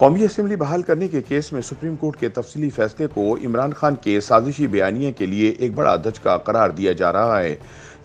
कौमी असेंबली बहाल करने के केस में सुप्रीम कोर्ट के तफसीली फैसले को इमरान खान के साजिशी बयानिए के लिए एक बड़ा धचका करार दिया जा रहा है।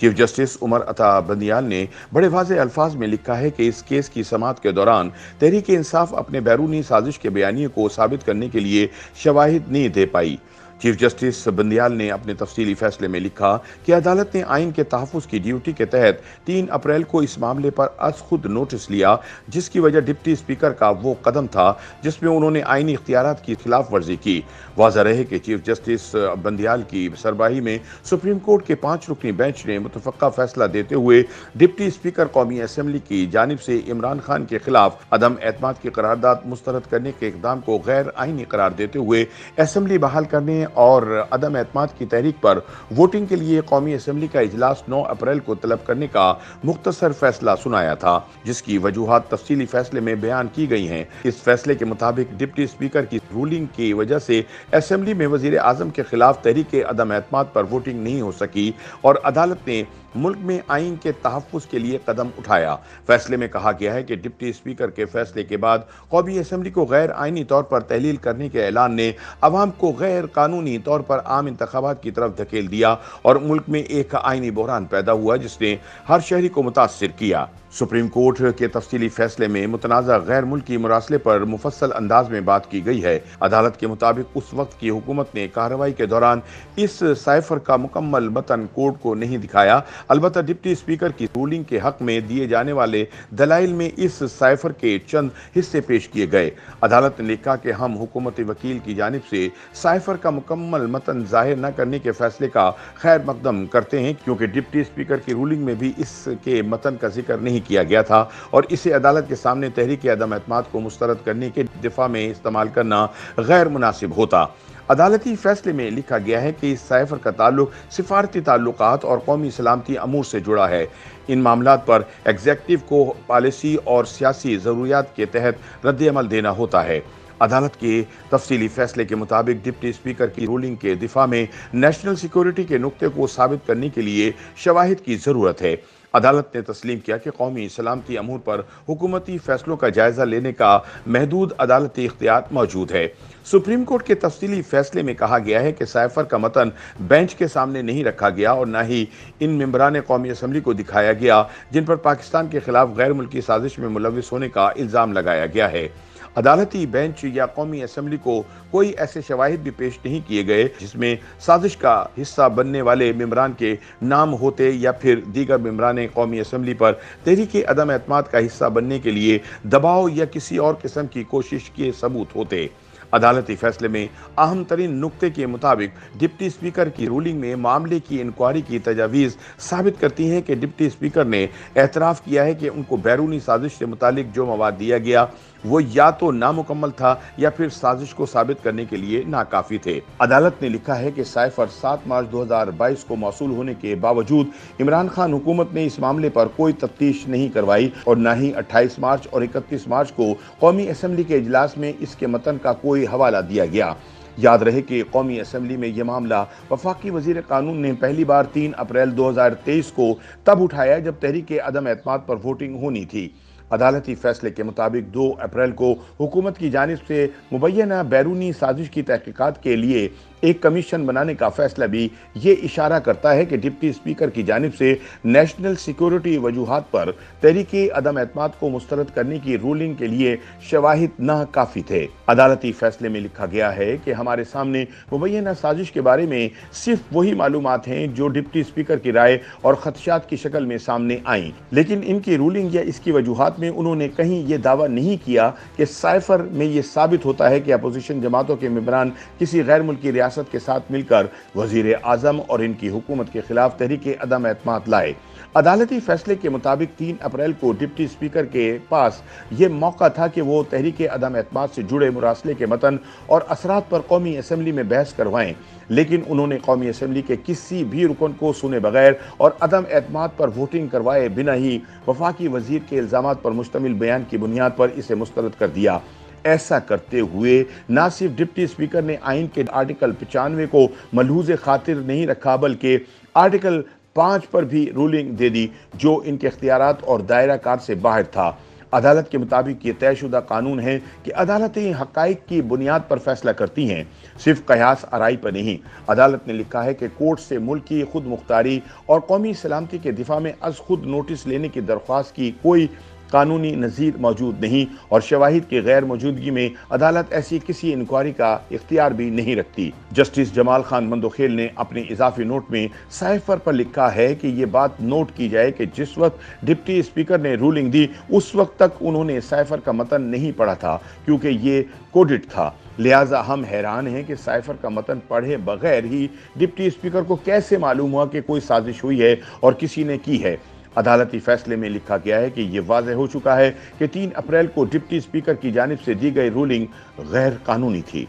चीफ जस्टिस उमर अता बंदियाल ने बड़े वाज़ेह अल्फाज में लिखा है कि इस केस की समाअत के दौरान तहरीक इंसाफ अपने बैरूनी साजिश के बयानिए को साबित करने के लिए शवाहिद नहीं दे पाई। चीफ जस्टिस बंदियाल ने अपने तफसीली फैसले में लिखा कि अदालत ने आइन के तहफ़्फ़ुज़ की ड्यूटी के तहत 3 अप्रैल को इस मामले पर अज खुद नोटिस लिया, जिसकी वजह डिप्टी स्पीकर का वो कदम था जिसमें उन्होंने आइनी इख्तियारात की खिलाफ वर्जी की। वाज़ह रहे कि चीफ जस्टिस बंदियाल की सरबराही में सुप्रीम कोर्ट के 5 रुकनी बेंच ने मुतफ़क्का फैसला देते हुए डिप्टी स्पीकर कौमी असेंबली की जानिब से इमरान खान के खिलाफ अदम एतमाद की करारदाद मुस्तरद करने के इक़दाम को गैर आइनी करार देते हुए असेंबली बहाल करने और अदम एतमाद की तहरीक पर वोटिंग के लिए कौमी असेंबली का इजलास 9 अप्रैल को तलब करने का मुख्तसर फैसला सुनाया था, जिसकी वजूहात तफसीली फैसले में बयान की गई हैं। इस फैसले के मुताबिक डिप्टी स्पीकर की रूलिंग की वजह से असेंबली में वजीर आजम के खिलाफ तहरीक अदम एतमाद पर वोटिंग नहीं हो सकी और अदालत ने मुल्क में आइन के तहफ़्फ़ुज़ के लिए कदम उठाया। फैसले में कहा गया है कि डिप्टी स्पीकर के फैसले के बाद कौमी असेंबली को गैर आइनी तौर पर तहलील करने के ऐलान ने अवाम को गैर कानूनी तौर पर आम इंतखाबात की तरफ धकेल दिया और मुल्क में एक आइनी बहरान पैदा हुआ जिसने हर शहरी को मुतासिर किया। सुप्रीम कोर्ट के तफसीली फैसले में मुतनाज़ा गैर मुल्की मुरासले पर मुफस्सल अंदाज में बात की गई है। अदालत के मुताबिक उस वक्त की हुकूमत ने कार्रवाई के दौरान इस साइफर का मुकम्मल मतन कोर्ट को नहीं दिखाया। अलबत्ता डिप्टी स्पीकर की रूलिंग के हक में दिए जाने वाले दलाइल में इस साइफर के चंद हिस्से पेश किए गए। अदालत ने लिखा कि हम हुकूमती वकील की जानिब से साइफर का मुकम्मल मतन जाहिर न करने के फैसले का खैर मकदम करते हैं, क्योंकि डिप्टी स्पीकर की रूलिंग में भी इसके मतन का जिक्र नहीं किया गया था और इसे अदालत के सामने तहरीक अदम एतमाद को मुस्तरद करने के दिफा में इस्तेमाल करना गैर मुनासिब होता। अदालती फैसले में लिखा गया है कि इस साइफर का ताल्लुक सिफारती ताल्लुकात और कौमी सलामती अमूर से जुड़ा है। इन मामलात पर एग्जेक्टिव को पॉलिसी और सियासी ज़रूरियात के तहत रद्द अमल देना होता है। अदालत के तफसीली फैसले के मुताबिक डिप्टी स्पीकर की रूलिंग के दिफा में नेशनल सिक्योरिटी के नुक्ते को साबित करने के लिए शवाहिद की ज़रूरत है। अदालत ने तस्लीम किया कि कौमी सलामती अमूर पर हुकूमती फैसलों का जायजा लेने का महदूद अदालती इख्तियार मौजूद है। सुप्रीम कोर्ट के तफसीली फैसले में कहा गया है कि साइफर का मतन बेंच के सामने नहीं रखा गया और न ही इन मेंबरान कौमी असम्बली को दिखाया गया जिन पर पाकिस्तान के खिलाफ गैर मुल्की साजिश में मुलविस होने का इल्ज़ाम लगाया गया है। अदालती बेंच या कौमी असम्बली को कोई ऐसे शवाहिद भी पेश नहीं किए गए जिसमें साजिश का हिस्सा बनने वाले मेंबरान के नाम होते या फिर दीगर मेंबरान कौमी असम्बली पर तहरीक अदम एतमाद का हिस्सा बनने के लिए दबाव या किसी और किस्म की कोशिश के सबूत होते। अदालती फैसले में अहम तरीन नुक्ते के मुताबिक डिप्टी स्पीकर की रूलिंग में मामले की इंक्वायरी की तजावीज़ साबित करती हैं कि डिप्टी स्पीकर ने एतराफ़ किया है कि उनको बैरूनी साजिश से मुतालिक जो मवाद दिया गया वो या तो नामुकम्मल था या फिर साजिश को साबित करने के लिए नाकाफी थे। अदालत ने लिखा है कि साइफर 7 मार्च 2022 को मौसूल होने के बावजूद इमरान खान हुकूमत ने इस मामले पर कोई तफ्तीश नहीं करवाई और न ही 28 मार्च और 31 मार्च को कौमी असेंबली के इजलास में इसके मतन का कोई हवाला दिया गया। याद रहे कि कौमी असेंबली में यह मामला वफाकी वजीर कानून ने पहली बार 3 अप्रैल 2023 को तब उठाया जब तहरीक अदम एतमाद पर वोटिंग होनी थी। अदालती फैसले के मुताबिक 2 अप्रैल को हुकूमत की जानिब से मुबैना बैरूनी साजिश की तहकीकात के लिए एक कमीशन बनाने का फैसला भी ये इशारा करता है कि डिप्टी स्पीकर की जानिब से नेशनल सिक्योरिटी वजूहात पर तहरीक अदम एतमाद को मुस्तरद करने की रूलिंग के लिए शवाहिद न काफ़ी थे। अदालती फैसले में लिखा गया है कि हमारे सामने मुबैना साजिश के बारे में सिर्फ वही मालूमात हैं जो डिप्टी स्पीकर की राय और खदशात की शक्ल में सामने आई, लेकिन इनकी रूलिंग या इसकी वजूहात में उन्होंने कहीं ये दावा नहीं किया कि साइफर में ये साबित होता है कि अपोजिशन जमातों के मेंबरान किसी गैर मुल्की रियासत के साथ मिलकर वजीर आजम और इनकी हुकूमत के खिलाफ तहरीक अदम एतमाद लाए। अदालती फैसले के मुताबिक 3 अप्रैल को डिप्टी स्पीकर के पास यह मौका था कि वो तहरीक अदम एतमाद से जुड़े मुरासले के मतन और असरात पर कौमी असम्बली में बहस करवाएं, लेकिन उन्होंने कौमी असम्बली के किसी भी रुकन को सुने बगैर और अदम एतमाद पर वोटिंग करवाए बिना ही वफाकी वजीर के इल्ज़ामात पर मुश्तमिल बयान की बुनियाद पर इसे मुस्तरद कर दिया। ऐसा करते हुए न सिर्फ डिप्टी स्पीकर ने आइन के आर्टिकल 95 को मलहूज़ खातिर नहीं रखा बल्कि आर्टिकल 5 पर भी रूलिंग दे दी जो इनके इख्तियारात और दायरा कार से बाहर था। अदालत के मुताबिक ये तयशुदा कानून है कि अदालतें हकाइक की बुनियाद पर फैसला करती हैं, सिर्फ कयास आराई पर नहीं। अदालत ने लिखा है कि कोर्ट से मुल्क की खुद मुख्तारी और कौमी सलामती के दिफा में अज खुद नोटिस लेने की दरख्वास्त की कोई कानूनी नज़ीर मौजूद नहीं और शवाहिद की गैर मौजूदगी में अदालत ऐसी किसी इंक्वायरी का इख्तियार भी नहीं रखती। जस्टिस जमाल खान मंदोखेल ने अपने इजाफी नोट में साइफर पर लिखा है कि ये बात नोट की जाए कि जिस वक्त डिप्टी स्पीकर ने रूलिंग दी उस वक्त तक उन्होंने साइफर का मतन नहीं पढ़ा था, क्योंकि ये कोडिट था। लिहाजा हम हैरान हैं कि साइफर का मतन पढ़े बगैर ही डिप्टी स्पीकर को कैसे मालूम हुआ कि कोई साजिश हुई है और किसी ने की है। अदालती फैसले में लिखा गया है कि यह वाज़ेह हो चुका है कि 3 अप्रैल को डिप्टी स्पीकर की जानिब से दी गई रूलिंग गैर कानूनी थी।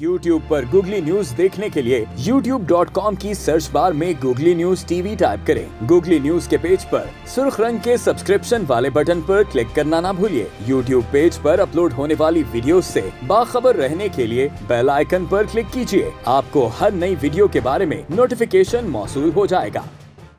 YouTube पर गूगली न्यूज देखने के लिए youtube.com की सर्च बार में गूगली न्यूज टीवी टाइप करें। गूगली न्यूज के पेज पर सुर्ख रंग के सब्सक्रिप्शन वाले बटन पर क्लिक करना ना भूलिए। YouTube पेज पर अपलोड होने वाली वीडियोस से बाखबर रहने के लिए बेल आइकन पर क्लिक कीजिए। आपको हर नई वीडियो के बारे में नोटिफिकेशन मौसूल हो जाएगा।